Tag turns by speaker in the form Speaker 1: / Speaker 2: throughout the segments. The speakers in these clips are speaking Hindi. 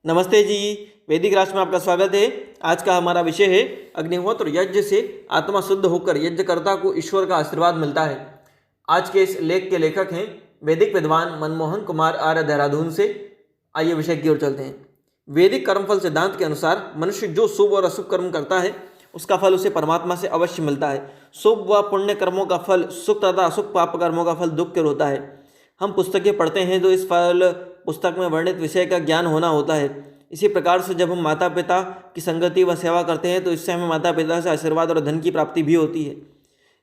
Speaker 1: नमस्ते जी। वैदिक राष्ट्र में आपका स्वागत है। आज का हमारा विषय है अग्निहोत्र यज्ञ से आत्मा शुद्ध होकर यज्ञकर्ता को ईश्वर का आशीर्वाद मिलता है। आज के इस लेख के लेखक हैं वैदिक विद्वान मनमोहन कुमार आर्य, देहरादून से। आइए विषय की ओर चलते हैं। वैदिक कर्मफल सिद्धांत के अनुसार मनुष्य जो शुभ और अशुभ कर्म करता है उसका फल उसे परमात्मा से अवश्य मिलता है। शुभ व पुण्य कर्मों का फल सुख तथा अशुभ पाप कर्मों का फल दुख के होता है। हम पुस्तकें पढ़ते हैं तो इस फल पुस्तक में वर्णित विषय का ज्ञान होना होता है। इसी प्रकार से जब हम माता पिता की संगति व सेवा करते हैं तो इससे हमें माता पिता से आशीर्वाद और धन की प्राप्ति भी होती है।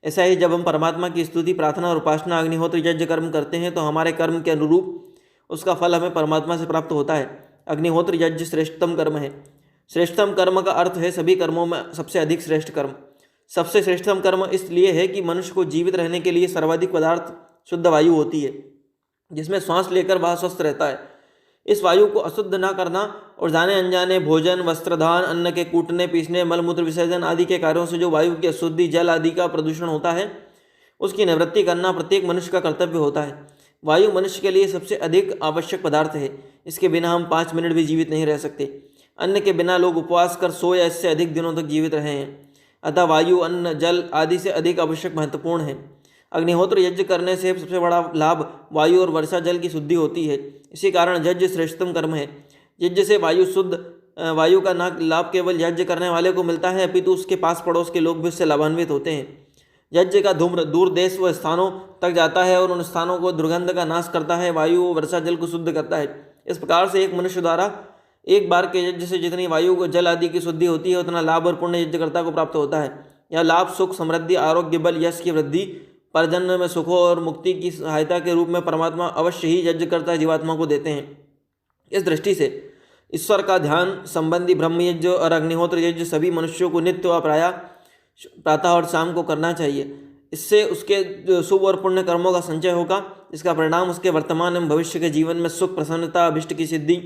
Speaker 1: ऐसा ही जब हम परमात्मा की स्तुति, प्रार्थना और उपासना, अग्निहोत्र यज्ञ कर्म करते हैं तो हमारे कर्म के अनुरूप उसका फल हमें परमात्मा से प्राप्त होता है। अग्निहोत्र यज्ञ श्रेष्ठतम कर्म है। श्रेष्ठतम कर्म का अर्थ है सभी कर्मों में सबसे अधिक श्रेष्ठ कर्म। सबसे श्रेष्ठतम कर्म इसलिए है कि मनुष्य को जीवित रहने के लिए सर्वाधिक पदार्थ शुद्ध वायु होती है, जिसमें श्वास लेकर वह स्वस्थ रहता है। इस वायु को अशुद्ध न करना और जाने अनजाने भोजन, वस्त्रदान, अन्न के कूटने पीसने, मलमूत्र विसर्जन आदि के कार्यों से जो वायु की अशुद्धि, जल आदि का प्रदूषण होता है उसकी निवृत्ति करना प्रत्येक मनुष्य का कर्तव्य होता है। वायु मनुष्य के लिए सबसे अधिक आवश्यक पदार्थ है। इसके बिना हम 5 मिनट भी जीवित नहीं रह सकते। अन्न के बिना लोग उपवास कर 100 या इससे अधिक दिनों तक जीवित रहे हैं। अतः वायु, अन्न, जल आदि से अधिक आवश्यक महत्वपूर्ण है। अग्निहोत्र यज्ञ करने से सबसे बड़ा लाभ वायु और वर्षा जल की शुद्धि होती है। इसी कारण यज्ञ श्रेष्ठतम कर्म है। यज्ञ से वायु का न लाभ केवल यज्ञ करने वाले को मिलता है अपितु उसके पास पड़ोस के लोग भी उससे लाभान्वित होते हैं। यज्ञ का धूम्र दूर देश व स्थानों तक जाता है और उन स्थानों को दुर्गंध का नाश करता है। वायु और वर्षा जल को शुद्ध करता है। इस प्रकार से एक मनुष्य द्वारा एक बार के यज्ञ से जितनी वायु को जल आदि की शुद्धि होती है उतना लाभ और पुण्य यज्ञकर्ता को प्राप्त होता है। यह लाभ सुख, समृद्धि, आरोग्य, बल, यश की वृद्धि, परजन्म में सुखों और मुक्ति की सहायता के रूप में परमात्मा अवश्य ही यज्ञकर्ता जीवात्मा को देते हैं। इस दृष्टि से ईश्वर का ध्यान संबंधी ब्रह्मयज्ञ और अग्निहोत्र यज्ञ सभी मनुष्यों को नित्य व प्रातः और शाम को करना चाहिए। इससे उसके शुभ और पुण्य कर्मों का संचय होगा। इसका परिणाम उसके वर्तमान एवं भविष्य के जीवन में सुख, प्रसन्नता, अभिष्ट की सिद्धि,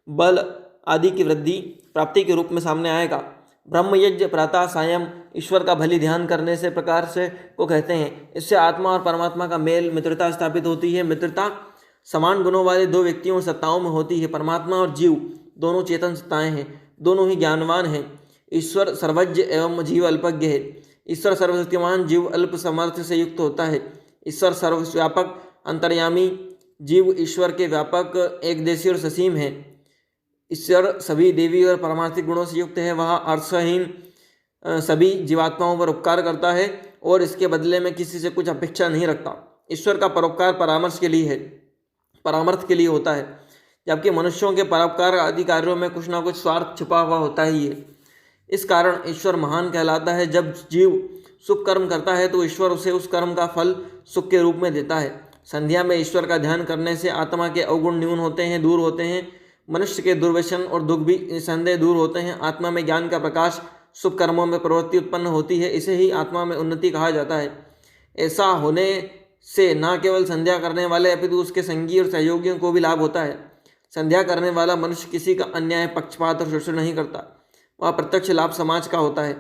Speaker 1: बल आदि की वृद्धि प्राप्ति के रूप में सामने आएगा। ब्रह्मयज्ञ प्रातः सायं ईश्वर का भली ध्यान करने से प्रकार से को कहते हैं। इससे आत्मा और परमात्मा का मेल, मित्रता स्थापित होती है। मित्रता समान गुणों वाले दो व्यक्तियों और सत्ताओं में होती है। परमात्मा और जीव दोनों चेतन सत्ताएं हैं, दोनों ही ज्ञानवान हैं। ईश्वर सर्वज्ञ एवं जीव अल्पज्ञ है। ईश्वर सर्वशक्तिमान, जीव अल्प सामर्थ्य से युक्त होता है। ईश्वर सर्वव्यापक अंतर्यामी, जीव ईश्वर के व्यापक, एकदेशी और ससीम है। ईश्वर सभी देवी और पारमार्थिक गुणों से युक्त है। वह अर्थहीन सभी जीवात्माओं पर उपकार करता है और इसके बदले में किसी से कुछ अपेक्षा नहीं रखता। ईश्वर का परोपकार परामर्श के लिए है, परामर्श के लिए होता है, जबकि मनुष्यों के परोपकार आदि कार्यों में कुछ ना कुछ स्वार्थ छिपा हुआ होता ही है। इस कारण ईश्वर महान कहलाता है। जब जीव शुभ कर्म करता है तो ईश्वर उसे उस कर्म का फल सुख के रूप में देता है। संध्या में ईश्वर का ध्यान करने से आत्मा के अवगुण न्यून होते हैं, दूर होते हैं। मनुष्य के दुर्व्यसन और दुख भी संदेह दूर होते हैं। आत्मा में ज्ञान का प्रकाश, शुभ कर्मों में प्रवृत्ति उत्पन्न होती है। इसे ही आत्मा में उन्नति कहा जाता है। ऐसा होने से न केवल संध्या करने वाले अपितु उसके संगी और सहयोगियों को भी लाभ होता है। संध्या करने वाला मनुष्य किसी का अन्याय, पक्षपात और शोषण नहीं करता। वह प्रत्यक्ष लाभ समाज का होता है।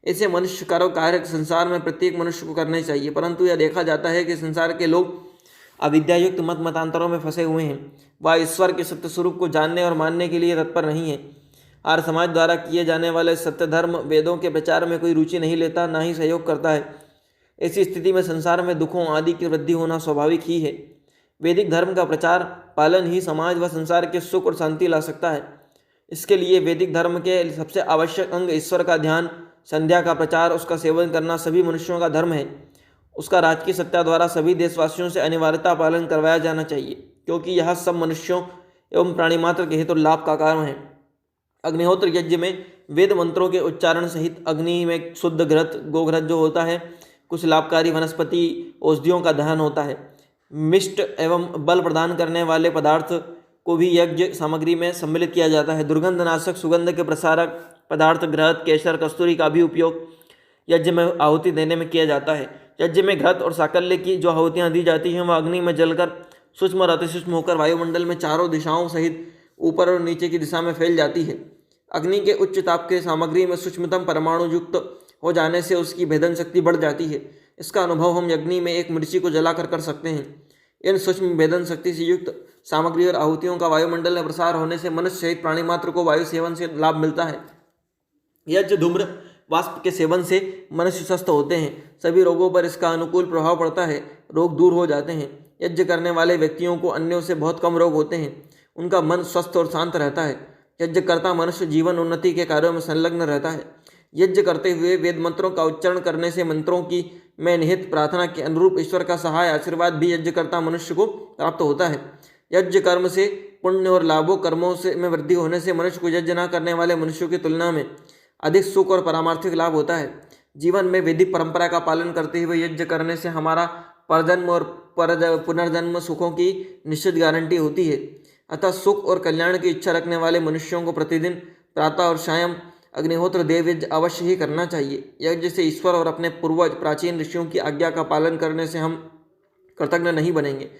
Speaker 1: ऐसे मनुष्य कार्य संसार में प्रत्येक मनुष्य को करने चाहिए, परंतु यह देखा जाता है कि संसार के लोग अविद्यायुक्त मतांतरों में फंसे हुए हैं। वह ईश्वर के सत्य स्वरूप को जानने और मानने के लिए तत्पर नहीं है। आर्य समाज द्वारा किए जाने वाले सत्य धर्म, वेदों के प्रचार में कोई रुचि नहीं लेता, ना ही सहयोग करता है। ऐसी स्थिति में संसार में दुखों आदि की वृद्धि होना स्वाभाविक ही है। वैदिक धर्म का प्रचार पालन ही समाज व संसार के सुख और शांति ला सकता है। इसके लिए वैदिक धर्म के सबसे आवश्यक अंग ईश्वर का ध्यान, संध्या का प्रचार, उसका सेवन करना सभी मनुष्यों का धर्म है। उसका राजकीय सत्ता द्वारा सभी देशवासियों से अनिवार्यता पालन करवाया जाना चाहिए, क्योंकि यह सब मनुष्यों एवं प्राणी मात्र के हित और लाभ का कारण है। अग्निहोत्र यज्ञ में वेद मंत्रों के उच्चारण सहित अग्नि में शुद्ध घृत, गोघृत जो होता है, कुछ लाभकारी वनस्पति औषधियों का दहन होता है। मिष्ट एवं बल प्रदान करने वाले पदार्थ को भी यज्ञ सामग्री में सम्मिलित किया जाता है। दुर्गंधनाशक, सुगंध के प्रसारक पदार्थ घृत, केसर, कस्तूरी का भी उपयोग यज्ञ में आहुति देने में किया जाता है। यज्ञ में घृत और साकल्य की जो आहुतियाँ दी जाती हैं वह अग्नि में जलकर सूक्ष्म और अतिसूक्ष्म होकर वायुमंडल में चारों दिशाओं सहित ऊपर और नीचे की दिशा में फैल जाती है। अग्नि के उच्च ताप के सामग्री में सूक्ष्मतम परमाणु युक्त हो जाने से उसकी भेदन शक्ति बढ़ जाती है। इसका अनुभव हम अग्नि में एक मिर्ची को जलाकर कर सकते हैं। इन सूक्ष्म भेदन शक्ति से युक्त सामग्री और आहुतियों का वायुमंडल में प्रसार होने से मनुष्य सहित प्राणी मात्र को वायु सेवन से लाभ मिलता है। यज्ञ धूम्र वाष्प के सेवन से मनुष्य स्वस्थ होते हैं, सभी रोगों पर इसका अनुकूल प्रभाव पड़ता है, रोग दूर हो जाते हैं। यज्ञ करने वाले व्यक्तियों को अन्यों से बहुत कम रोग होते हैं, उनका मन स्वस्थ और शांत रहता है। यज्ञकर्ता मनुष्य जीवन उन्नति के कार्यों में संलग्न रहता है। यज्ञ करते हुए वेद मंत्रों का उच्चारण करने से मंत्रों की में निहित प्रार्थना के अनुरूप ईश्वर का सहाय आशीर्वाद भी यज्ञकर्ता मनुष्य को प्राप्त होता है। यज्ञ कर्म से पुण्य और लाभों कर्मों से में वृद्धि होने से मनुष्य को यज्ञ न करने वाले मनुष्यों की तुलना में अधिक सुख और पारमार्थिक लाभ होता है। जीवन में वैदिक परंपरा का पालन करते हुए यज्ञ करने से हमारा परजन्म और पुनर्जन्म सुखों की निश्चित गारंटी होती है। अतः सुख और कल्याण की इच्छा रखने वाले मनुष्यों को प्रतिदिन प्रातः और सायं अग्निहोत्र देव यज्ञ अवश्य ही करना चाहिए। यज्ञ से ईश्वर और अपने पूर्वज प्राचीन ऋषियों की आज्ञा का पालन करने से हम कृतज्ञ नहीं बनेंगे।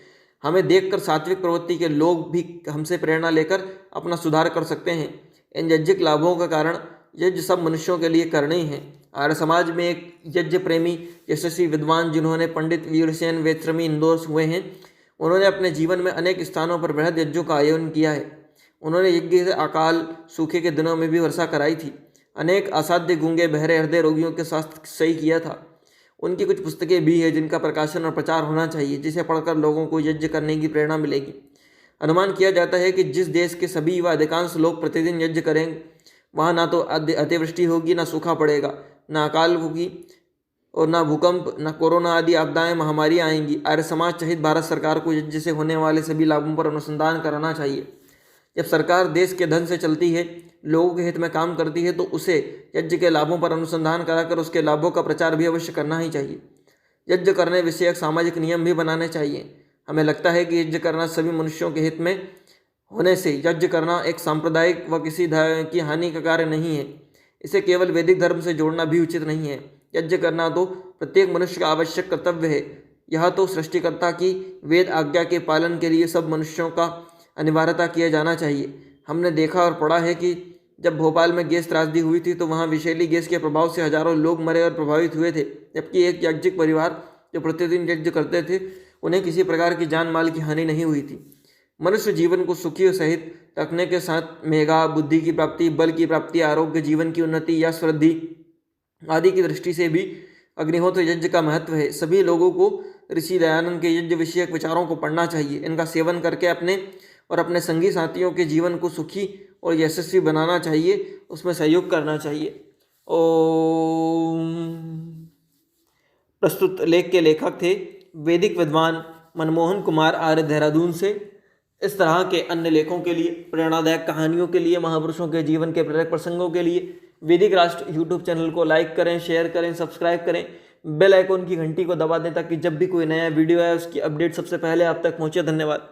Speaker 1: हमें देखकर सात्विक प्रवृत्ति के लोग भी हमसे प्रेरणा लेकर अपना सुधार कर सकते हैं। इन यज्ञिक लाभों का कारण यज्ञ सब मनुष्यों के लिए करने ही है। आर्य समाज में एक यज्ञ प्रेमी यशस्वी विद्वान जिन्होंने पंडित वीरसेन वेत्रमी इंदौर हुए हैं, उन्होंने अपने जीवन में अनेक स्थानों पर बृहद यज्ञों का आयोजन किया है। उन्होंने यज्ञ से अकाल सूखे के दिनों में भी वर्षा कराई थी, अनेक असाध्य गूंगे बहरे हृदय रोगियों के स्वास्थ्य सही किया था। उनकी कुछ पुस्तकें भी हैं जिनका प्रकाशन और प्रचार होना चाहिए, जिसे पढ़कर लोगों को यज्ञ करने की प्रेरणा मिलेगी। अनुमान किया जाता है कि जिस देश के सभी व अधिकांश लोग प्रतिदिन यज्ञ करेंगे वहाँ ना तो अतिवृष्टि होगी, ना सूखा पड़ेगा, ना अकाल होगी और ना भूकंप, ना कोरोना आदि आपदाएं महामारियां आएंगी। आर्य समाज सहित भारत सरकार को यज्ञ से होने वाले सभी लाभों पर अनुसंधान कराना चाहिए। जब सरकार देश के धन से चलती है, लोगों के हित में काम करती है, तो उसे यज्ञ के लाभों पर अनुसंधान कराकर उसके लाभों का प्रचार भी अवश्य करना ही चाहिए। यज्ञ करने विषयक सामाजिक नियम भी बनाने चाहिए। हमें लगता है कि यज्ञ करना सभी मनुष्यों के हित में होने से यज्ञ करना एक सांप्रदायिक व किसी की हानि का कार्य नहीं है। इसे केवल वैदिक धर्म से जोड़ना भी उचित नहीं है। यज्ञ करना तो प्रत्येक मनुष्य का आवश्यक कर्तव्य है। यह तो सृष्टिकर्ता की वेद आज्ञा के पालन के लिए सब मनुष्यों का अनिवार्यता किया जाना चाहिए। हमने देखा और पढ़ा है कि जब भोपाल में गैस त्रासदी हुई थी तो वहाँ विषैली गैस के प्रभाव से हजारों लोग मरे और प्रभावित हुए थे, जबकि एक याज्ञिक परिवार जो प्रतिदिन यज्ञ करते थे उन्हें किसी प्रकार की जान माल की हानि नहीं हुई थी। मनुष्य जीवन को सुखी और सहित रखने के साथ मेधा, बुद्धि की प्राप्ति, बल की प्राप्ति, आरोग्य, जीवन की उन्नति, यश वृद्धि आदि की दृष्टि से भी अग्निहोत्र यज्ञ का महत्व है। सभी लोगों को ऋषि दयानंद के यज्ञ विषयक विचारों को पढ़ना चाहिए। इनका सेवन करके अपने और अपने संगी साथियों के जीवन को सुखी और यशस्वी बनाना चाहिए, उसमें सहयोग करना चाहिए। प्रस्तुत लेख के लेखक थे वैदिक विद्वान मनमोहन कुमार आर्य, देहरादून से। इस तरह के अन्य लेखों के लिए, प्रेरणादायक कहानियों के लिए, महापुरुषों के जीवन के प्रेरक प्रसंगों के लिए वैदिक राष्ट्र यूट्यूब चैनल को लाइक करें, शेयर करें, सब्सक्राइब करें, बेल आइकॉन की घंटी को दबा दें ताकि जब भी कोई नया वीडियो आए उसकी अपडेट सबसे पहले आप तक पहुंचे। धन्यवाद।